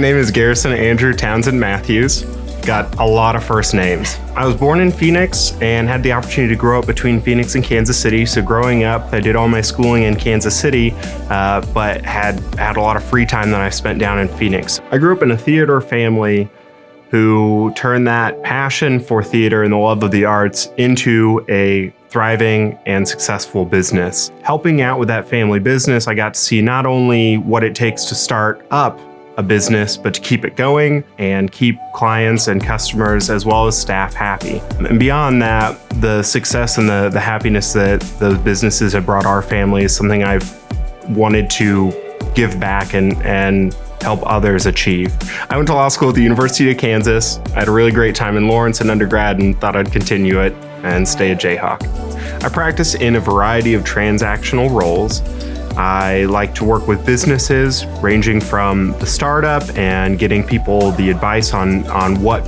name is Garrison Andrew Townsend Matthews. Got a lot of first names. I was born in Phoenix and had the opportunity to grow up between Phoenix and Kansas City. So growing up, I did all my schooling in Kansas City, but had a lot of free time that I spent down in Phoenix. I grew up in a theater family who turned that passion for theater and the love of the arts into a thriving and successful business. Helping out with that family business, I got to see not only what it takes to start up a business, but to keep it going and keep clients and customers as well as staff happy. And beyond that, the success and the happiness that those businesses have brought our family is something I've wanted to give back and help others achieve. I went to law school at the University of Kansas. I had a really great time in Lawrence in undergrad and thought I'd continue it and stay a Jayhawk. I practice in a variety of transactional roles. I like to work with businesses ranging from the startup and getting people the advice on what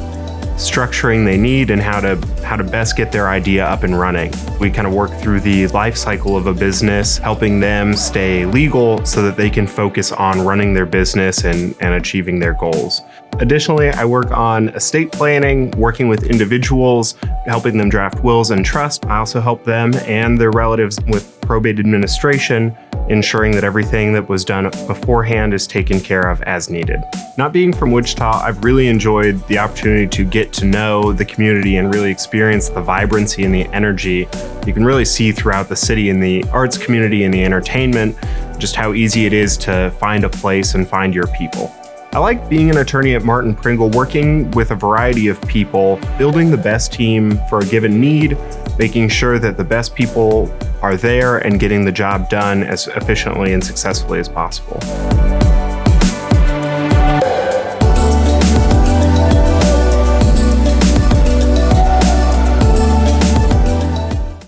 structuring they need and how to best get their idea up and running. We kind of work through the life cycle of a business, helping them stay legal so that they can focus on running their business and achieving their goals. Additionally, I work on estate planning, working with individuals, helping them draft wills and trust. I also help them and their relatives with probate administration, ensuring that everything that was done beforehand is taken care of as needed. Not being from Wichita, I've really enjoyed the opportunity to get to know the community and really experience the vibrancy and the energy you can really see throughout the city in the arts community and the entertainment, just how easy it is to find a place and find your people. I like being an attorney at Martin Pringle, working with a variety of people, building the best team for a given need, making sure that the best people are there and getting the job done as efficiently and successfully as possible.